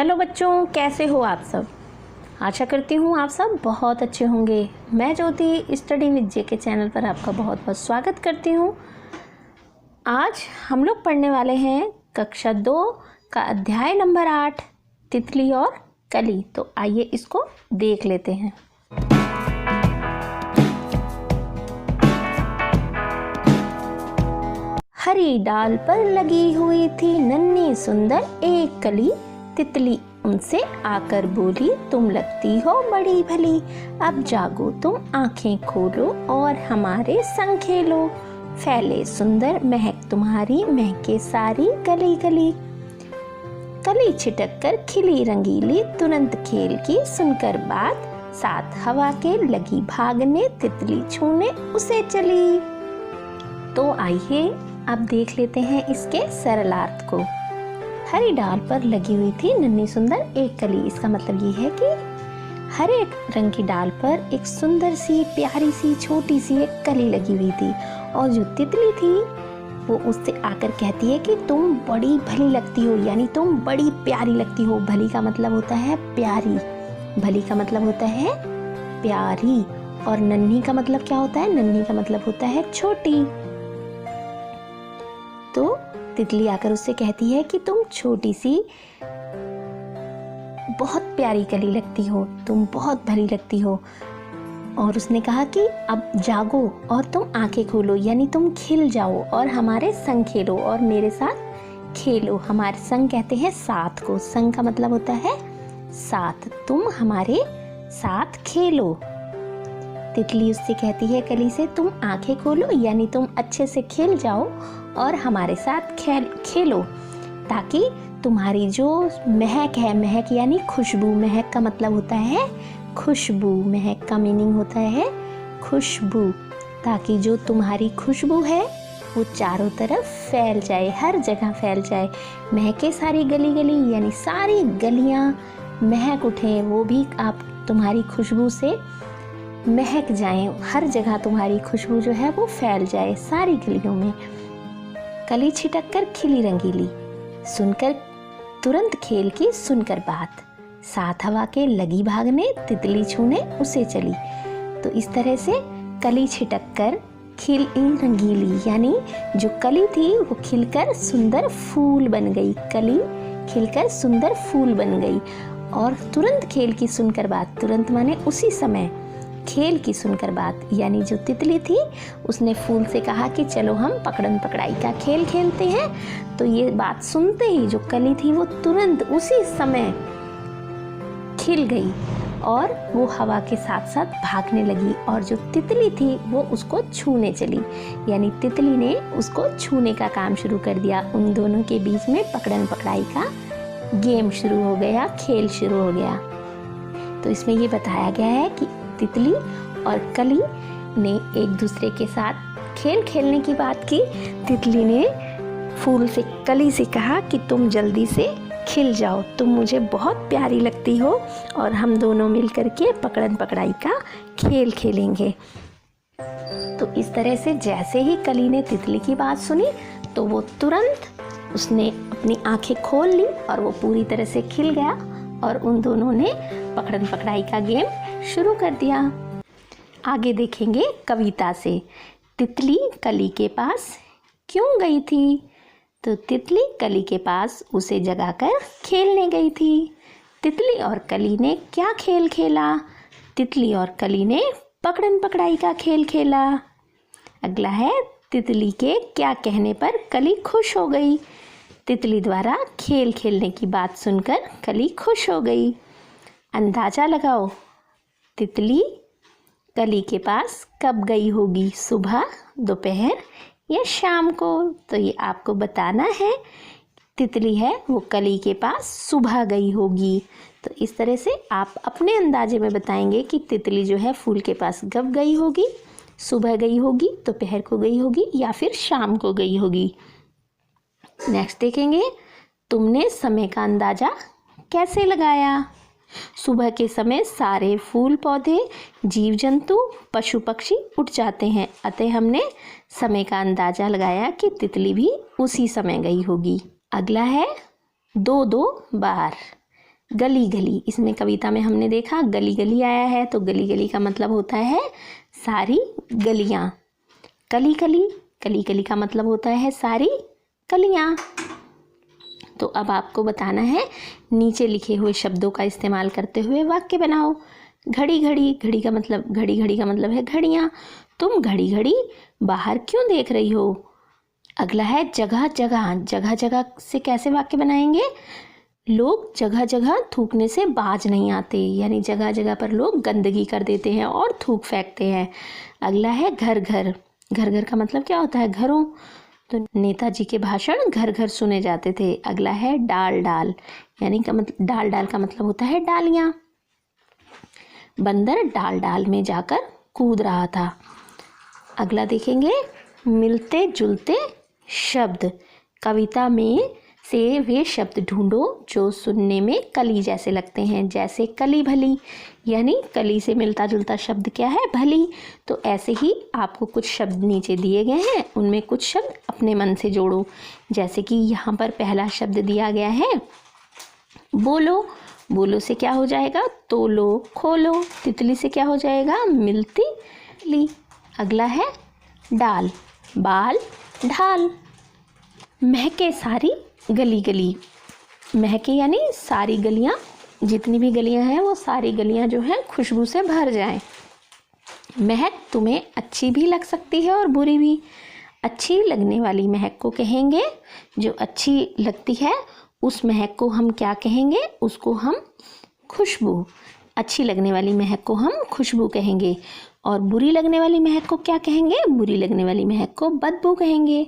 Hello बच्चों, कैसे हो आप सब। आशा करती हूँ आप सब बहुत अच्छे होंगे। मैं ज्योति स्टडी विद जे के चैनल पर आपका बहुत बहुत स्वागत करती हूँ। आज हम लोग पढ़ने वाले हैं कक्षा 2 का अध्याय नंबर 8 तितली और कली। तो आइए इसको देख लेते हैं। हरी डाल पर लगी हुई थी नन्ही सुंदर एक कली। तितली उनसे आकर बोली, तुम लगती हो बड़ी भली, अब जागो तुम आंखें खोलो और हमारे संग खेलो। फैले सुंदर महक तुम्हारी, महके सारी गली गली। कली छिटक कर खिली रंगीली, तुरंत खेल की सुनकर बात, साथ हवा के लगी भागने, तितली छूने उसे चली। तो आइए अब देख लेते हैं इसके सरलार्थ को। हरी डाल पर लगी हुई थी नन्ही सुंदर एक कली। इसका मतलब ये है कि हरे रंग की डाल पर एक सुंदर सी प्यारी सी छोटी सी एक कली लगी हुई थी, और जो तितली थी वो उससे आकर कहती है कि तुम बड़ी भली लगती हो, यानी तुम बड़ी प्यारी लगती हो। भली का मतलब होता है प्यारी, भली का मतलब होता है प्यारी, और नन्ही का मतलब क्या होता है? नन्ही का मतलब होता है छोटी। तो तितली आकर उससे कहती है कि तुम छोटी सी बहुत प्यारी कली लगती हो, तुम बहुत भली लगती हो। और उसने कहा कि अब जागो और तुम आंखें खोलो, यानी तुम खिल जाओ और हमारे संग खेलो और मेरे साथ खेलो। हमारे संग कहते हैं साथ को, संग का मतलब होता है साथ। तुम हमारे साथ खेलो। तितली उससे कहती है कली से, तुम आंखें खोलो यानी तुम अच्छे से खेल जाओ और हमारे साथ खेलो, ताकि तुम्हारी जो महक है, महक यानी खुशबू, महक का मतलब होता है खुशबू, महक का मीनिंग होता है खुशबू, ताकि जो तुम्हारी खुशबू है वो चारों तरफ फैल जाए, हर जगह फैल जाए। महके सारी गली गली यानी सारी गलियां महक उठें, वो भी आप तुम्हारी खुशबू से महक जाएं, हर जगह तुम्हारी खुशबू जो है वो फैल जाए सारी गलियों में। कली छिटक कर खिली रंगीली, सुनकर तुरंत खेल की सुनकर बात, साथ हवा के लगी भागने, तितली छूने उसे चली। तो इस तरह से कली छिटक कर खिली रंगीली, यानी जो कली थी वो खिलकर सुंदर फूल बन गई। कली खिलकर सुंदर फूल बन गई। और तुरंत खेल की सुनकर बात, तुरंत माने उसी समय, खेल की सुनकर बात यानी जो तितली थी उसने फूल से कहा कि चलो हम पकड़न पकड़ाई का खेल खेलते हैं। तो ये बात सुनते ही जो कली थी वो तुरंत उसी समय खिल गई और वो हवा के साथ साथ भागने लगी, और जो तितली थी वो उसको छूने चली, यानी तितली ने उसको छूने का काम शुरू कर दिया। उन दोनों के बीच में पकड़न पकड़ाई का गेम शुरू हो गया, खेल शुरू हो गया। तो इसमें ये बताया गया है कि तितली और कली ने एक दूसरे के साथ खेल खेलने की बात की। तितली ने फूल से, कली से कहा कि तुम जल्दी से खिल जाओ, तुम मुझे बहुत प्यारी लगती हो और हम दोनों मिलकर के पकड़न पकड़ाई का खेल खेलेंगे। तो इस तरह से जैसे ही कली ने तितली की बात सुनी तो वो तुरंत उसने अपनी आंखें खोल ली और वो पूरी तरह से खिल गया, और उन दोनों ने पकड़न पकड़ाई का गेम शुरू कर दिया। आगे देखेंगे कविता से। तितली कली के पास क्यों गई थी? तो तितली कली के पास उसे जगाकर खेलने गई थी। तितली और कली ने क्या खेल खेला? तितली और कली ने पकड़न पकड़ाई का खेल खेला। अगला है, तितली के क्या कहने पर कली खुश हो गई? तितली द्वारा खेल खेलने की बात सुनकर कली खुश हो गई। अंदाजा लगाओ, तितली कली के पास कब गई होगी? सुबह, दोपहर या शाम को? तो ये आपको बताना है। तितली है वो कली के पास सुबह गई होगी। तो इस तरह से आप अपने अंदाजे में बताएंगे कि तितली जो है फूल के पास कब गई होगी, सुबह गई होगी, दोपहर को गई होगी या फिर शाम को गई होगी। नेक्स्ट देखेंगे, तुमने समय का अंदाजा कैसे लगाया? सुबह के समय सारे फूल पौधे, जीव जंतु, पशु पक्षी उठ जाते हैं, अतः हमने समय का अंदाजा लगाया कि तितली भी उसी समय गई होगी। अगला है, 2-2 बार। गली गली, इसमें कविता में हमने देखा गली गली आया है, तो गली गली का मतलब होता है सारी गलियां। कली कली, कली कली का मतलब होता है सारी कलियां। तो अब आपको बताना है, नीचे लिखे हुए शब्दों का इस्तेमाल करते हुए वाक्य बनाओ। घड़ी घड़ी, घड़ी का मतलब है घड़ियां। तुम घड़ी घड़ी बाहर क्यों देख रही हो? अगला है जगह जगह, जगह जगह से कैसे वाक्य बनाएंगे? लोग जगह जगह थूकने से बाज नहीं आते, यानी जगह जगह पर लोग गंदगी कर देते हैं और थूक फेंकते हैं। अगला है घर घर, घर घर का मतलब क्या होता है? घरों। तो नेताजी के भाषण घर घर सुने जाते थे। अगला है डाल डाल, यानी का मतलब डाल डाल का मतलब होता है डालियाँ। बंदर डाल डाल में जाकर कूद रहा था। अगला देखेंगे मिलते जुलते शब्द। कविता में से वे शब्द ढूंढो जो सुनने में कली जैसे लगते हैं, जैसे कली भली, यानी कली से मिलता जुलता शब्द क्या है? भली। तो ऐसे ही आपको कुछ शब्द नीचे दिए गए हैं, उनमें कुछ शब्द अपने मन से जोड़ो। जैसे कि यहाँ पर पहला शब्द दिया गया है बोलो, बोलो से क्या हो जाएगा? तोलो खोलो। तितली से क्या हो जाएगा? मिलती ली। अगला है डाल, बाल ढाल। महके सारी गली गली, महके यानी सारी गलियां, जितनी भी गलियां हैं वो सारी गलियां जो हैं खुशबू से भर जाएं। महक तुम्हें अच्छी भी लग सकती है और बुरी भी। अच्छी लगने वाली महक को कहेंगे, जो अच्छी लगती है उस महक को हम क्या कहेंगे? उसको हम खुशबू। अच्छी लगने वाली महक को हम खुशबू कहेंगे। और बुरी लगने वाली महक को क्या कहेंगे? बुरी लगने वाली महक को बदबू कहेंगे।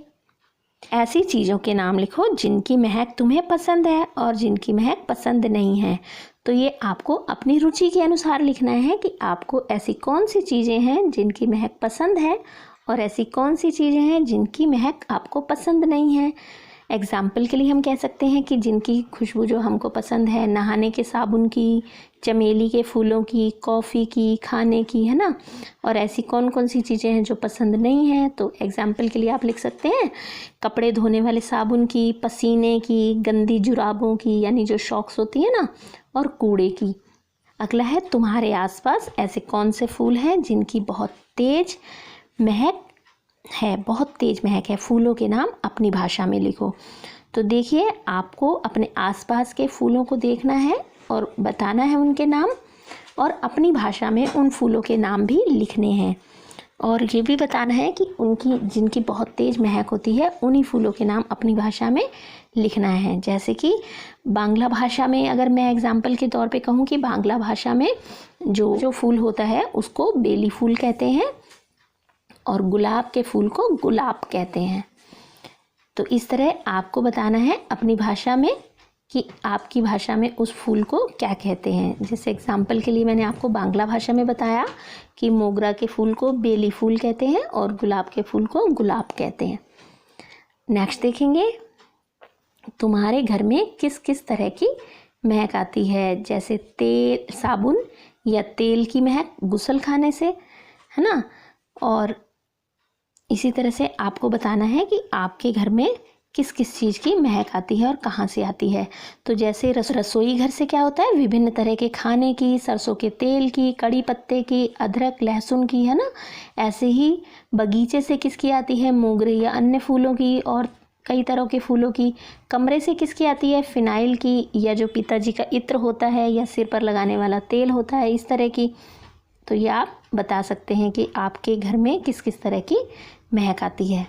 ऐसी चीज़ों के नाम लिखो जिनकी महक तुम्हें पसंद है और जिनकी महक पसंद नहीं है। तो ये आपको अपनी रुचि के अनुसार लिखना है कि आपको ऐसी कौन सी चीज़ें हैं जिनकी महक पसंद है और ऐसी कौन सी चीज़ें हैं जिनकी महक आपको पसंद नहीं है। एग्जाम्पल के लिए हम कह सकते हैं कि जिनकी खुशबू जो हमको पसंद है, नहाने के साबुन की, चमेली के फूलों की, कॉफ़ी की, खाने की, है ना। और ऐसी कौन कौन सी चीज़ें हैं जो पसंद नहीं हैं? तो एग्जाम्पल के लिए आप लिख सकते हैं कपड़े धोने वाले साबुन की, पसीने की, गंदी जुराबों की, यानी जो शॉक्स होती है ना, और कूड़े की। अगला है तुम्हारे आसपास ऐसे कौन से फूल हैं जिनकी बहुत तेज महक है, बहुत तेज महक है। फूलों के नाम अपनी भाषा में लिखो। तो देखिए, आपको अपने आसपास के फूलों को देखना है और बताना है उनके नाम, और अपनी भाषा में उन फूलों के नाम भी लिखने हैं। और ये भी बताना है कि उनकी जिनकी बहुत तेज महक होती है उन्हीं फूलों के नाम अपनी भाषा में लिखना है। जैसे कि बांग्ला भाषा में अगर मैं एग्जाम्पल के तौर पे कहूँ कि बांग्ला भाषा में जो फूल होता है उसको बेली फूल कहते हैं और गुलाब के फूल को गुलाब कहते हैं। तो इस तरह आपको बताना है अपनी भाषा में कि आपकी भाषा में उस फूल को क्या कहते हैं। जैसे एग्जाम्पल के लिए मैंने आपको बांग्ला भाषा में बताया कि मोगरा के फूल को बेली फूल कहते हैं और गुलाब के फूल को गुलाब कहते हैं। नेक्स्ट देखेंगे, तुम्हारे घर में किस किस तरह की महक आती है? जैसे तेल, साबुन या तेल की महक गुसल खाने से, है ना। और इसी तरह से आपको बताना है कि आपके घर में किस किस चीज़ की महक आती है और कहाँ से आती है। तो जैसे रसोई घर से क्या होता है? विभिन्न तरह के खाने की, सरसों के तेल की, कड़ी पत्ते की, अदरक लहसुन की, है ना। ऐसे ही बगीचे से किसकी आती है? मोगरे या अन्य फूलों की और कई तरह के फूलों की। कमरे से किसकी आती है? फिनाइल की, या जो पिताजी का इत्र होता है या सिर पर लगाने वाला तेल होता है, इस तरह की। तो ये आप बता सकते हैं कि आपके घर में किस किस तरह की महक आती है।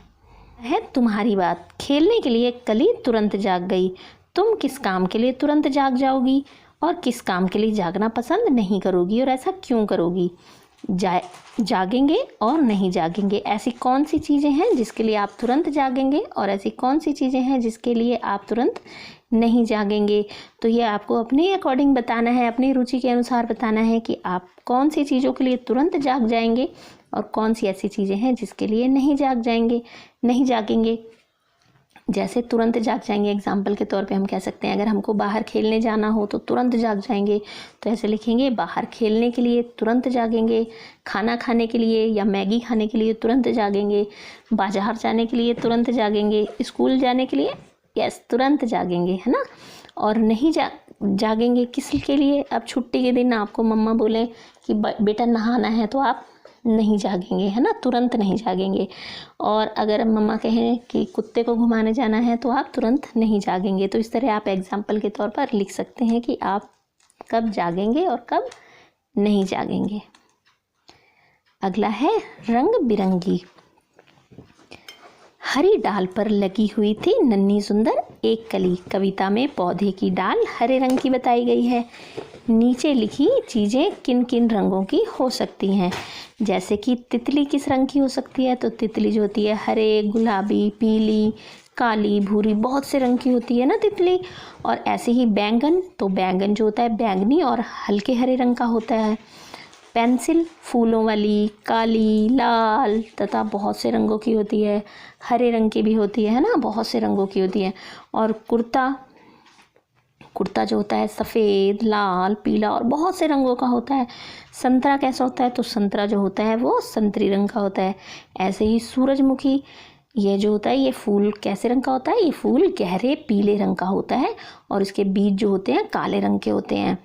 तुम्हारी बात, खेलने के लिए कली तुरंत जाग गई। तुम किस काम के लिए तुरंत जाग जाओगी और किस काम के लिए जागना पसंद नहीं करोगी, और ऐसा क्यों करोगी? जागेंगे और नहीं जागेंगे, ऐसी कौन सी चीज़ें हैं जिसके लिए आप तुरंत जागेंगे और ऐसी कौन सी चीज़ें हैं जिसके लिए आप तुरंत नहीं जागेंगे। तो ये आपको अपने अकॉर्डिंग बताना है, अपनी रुचि के अनुसार बताना है कि आप कौन सी चीज़ों के लिए तुरंत जाग जाएंगे और कौन सी ऐसी चीज़ें हैं जिसके लिए नहीं जागेंगे। जैसे तुरंत जाग जाएंगे, एग्जाम्पल के तौर पे हम कह सकते हैं अगर हमको बाहर खेलने जाना हो तो तुरंत जाग जाएंगे। तो ऐसे लिखेंगे, बाहर खेलने के लिए तुरंत जागेंगे, खाना खाने के लिए या मैगी खाने के लिए तुरंत जागेंगे, बाजार जाने के लिए तुरंत जागेंगे, स्कूल जाने के लिए तुरंत जागेंगे, है ना। और नहीं जागेंगे किस के लिए? अब छुट्टी के दिन आपको मम्मा बोले कि बेटा नहाना है तो आप नहीं जागेंगे, है ना, तुरंत नहीं जागेंगे। और अगर मम्मा कहें कि कुत्ते को घुमाने जाना है तो आप तुरंत नहीं जागेंगे। तो इस तरह आप एग्जाम्पल के तौर पर लिख सकते हैं कि आप कब जागेंगे और कब नहीं जागेंगे। अगला है रंग बिरंगी। हरी डाल पर लगी हुई थी नन्ही सुंदर एक कली। कविता में पौधे की डाल हरे रंग की बताई गई है। नीचे लिखी चीज़ें किन किन रंगों की हो सकती हैं? जैसे कि तितली किस रंग की हो सकती है? तो तितली जो होती है हरे, गुलाबी, पीली, काली, भूरी, बहुत से रंग की होती है ना तितली। और ऐसे ही बैंगन, तो बैंगन जो होता है बैंगनी और हल्के हरे रंग का होता है। पेंसिल फूलों वाली, काली, लाल तथा बहुत से रंगों की होती है। हरे रंग की भी होती है ना, बहुत से रंगों की होती है। और कुर्ता जो होता है सफ़ेद, लाल, पीला और बहुत से रंगों का होता है। संतरा कैसा होता है? तो संतरा जो होता है वो संतरी रंग का होता है। ऐसे ही सूरजमुखी, ये जो होता है ये फूल कैसे रंग का होता है? ये फूल गहरे पीले रंग का होता है और इसके बीज जो होते हैं काले रंग के होते हैं।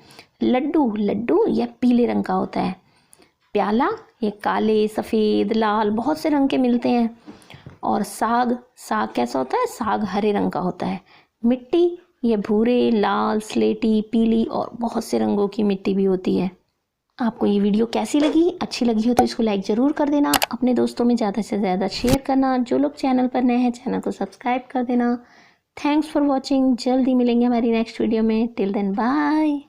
लड्डू यह पीले रंग का होता है। प्याला, ये काले, सफ़ेद, लाल बहुत से रंग के मिलते हैं। और साग कैसा होता है? साग हरे रंग का होता है। मिट्टी, ये भूरे, लाल, स्लेटी, पीली और बहुत से रंगों की मिट्टी भी होती है। आपको ये वीडियो कैसी लगी? अच्छी लगी हो तो इसको लाइक ज़रूर कर देना। अपने दोस्तों में ज़्यादा से ज़्यादा शेयर करना। जो लोग चैनल पर नए हैं चैनल को सब्सक्राइब कर देना। Thanks for watching. जल्दी मिलेंगे हमारी नेक्स्ट वीडियो में। Till then bye.